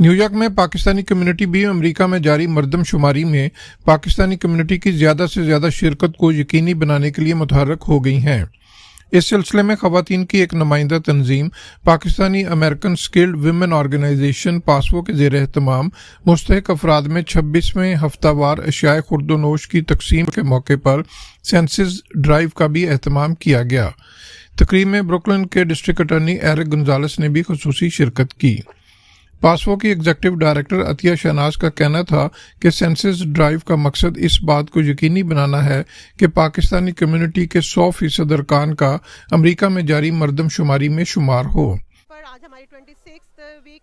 New York में Pakistani community भी America में जारी मरदमशुमारी में पाकिस्तानी कम्युनिटी की ज़्यादा से ज़्यादा शिरकत को यकीनी बनाने के लिए मुतहर्रिक हो गई हैं। इस सिलसिले में ख़वातीन की एक नुमाइंदा तंजीम Pakistani American skilled women organization पासवो के ज़ेर एहतमाम मुस्तहिक अफराद में 26वें हफ्तावार अशियाए खुर्दोनोश की तकसीम के मौके पर सेंसिस ड्राइव का भी एहतमाम किया गया। तकरीब में ब्रुकलिन के डिस्ट्रिक्ट अटॉर्नी एरिक गोंजालेस ने भी खुसूसी शिरकत की। पासवो की एग्जीक्यूटिव डायरेक्टर अतिया शहनाज का कहना था कि सेंसस ड्राइव का मकसद इस बात को यकीनी बनाना है कि पाकिस्तानी कम्युनिटी के 100% अरकान का अमेरिका में जारी मरदमशुमारी में शुमार हो। पर आज हमारी 26th वीक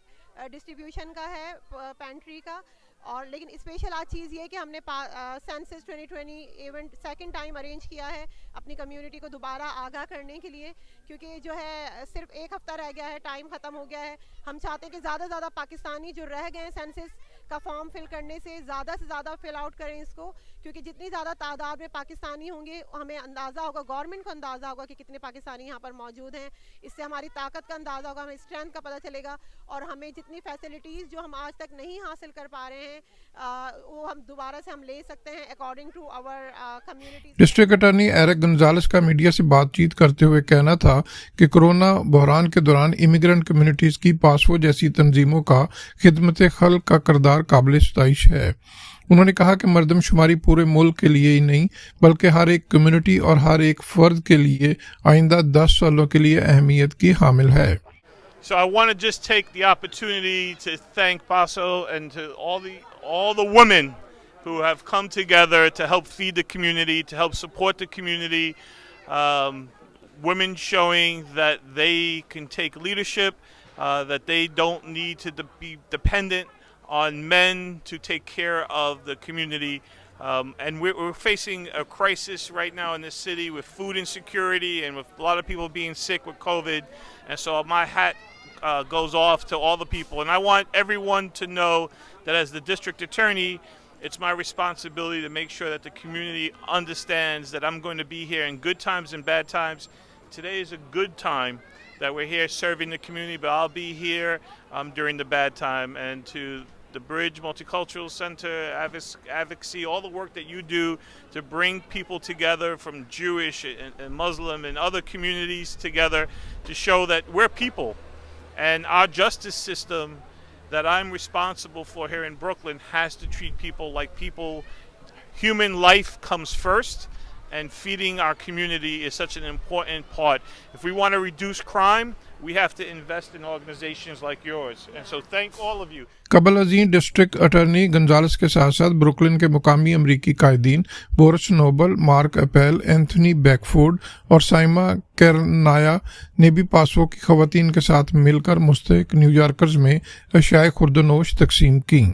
डिस्ट्रीब्यूशन का है पेंट्री का, और लेकिन स्पेशल आज चीज़ ये है कि हमने census 2020 event second time arrange किया है अपनी कम्युनिटी को दोबारा आगाह करने के लिए, क्योंकि जो है सिर्फ एक हफ़्ता रह गया है, टाइम ख़त्म हो गया है। हम चाहते हैं कि ज़्यादा से ज़्यादा पाकिस्तानी जो रह गए हैं सेंसस का फॉर्म फिल करने से ज़्यादा फिल आउट करें इसको, क्योंकि जितनी ज़्यादा तादाद में पाकिस्तानी होंगे हमें अंदाज़ा होगा, गवर्नमेंट को अंदाज़ा होगा कि कितने पाकिस्तानी यहाँ पर मौजूद हैं। इससे हमारी ताकत का अंदाज़ा होगा, हमें स्ट्रेंथ का पता चलेगा, और हमें जितनी फैसिलिटीज़ जो हम आज तक नहीं हासिल कर पा रहे हैं वो हम दोबारा से हम ले सकते हैं according to our community. District attorney Eric Gonzales का मीडिया से बातचीत करते हुए कहना था कि कोरोना बहरान के दौरान इमिग्रेंट कम्युनिटीज़ की पासवो जैसी तंजीमों का खिदमत खल्क का किरदार काबिल सताइश है। उन्होंने कहा कि मरदमशुमारी पूरे मुल्क के लिए ही नहीं बल्कि हर एक कम्युनिटी और हर एक फ़र्द के लिए आइंदा 10 सालों के लिए अहमियत की हामिल है। So I want to just take the opportunity to thank PASWO and to all the women who have come together to help feed the community, to help support the community. Women showing that they can take leadership, that they don't need to be dependent on men to take care of the community. And we're facing a crisis right now in this city with food insecurity and with a lot of people being sick with COVID. And so my hat goes off to all the people. And I want everyone to know that as the district attorney, it's my responsibility to make sure that the community understands that I'm going to be here in good times and bad times. Today is a good time that we're here serving the community, but I'll be here during the bad time. And to the Bridge Multicultural Center, advocacy, all the work that you do to bring people together from Jewish and Muslim and other communities together to show that we're people. And our justice system that I'm responsible for here in Brooklyn has to treat people like people. Human life comes first, and feeding our community is such an important part. If we want to reduce crime, we have to invest in organizations like yours. And so thank all of you. कबल अजीम district attorney Gonzales के साथ साथ Brooklyn के मुकामी अमरीकी कायदीन Boris Nobel, mark एपेल, Anthony बैकफोर्ड और साइमा कैरनाया ने भी पासवो की खवातीन के साथ मिलकर मुस्तहिक न्यूयॉर्कर्स में अशियाए खुर्दोनोश तकसीम की।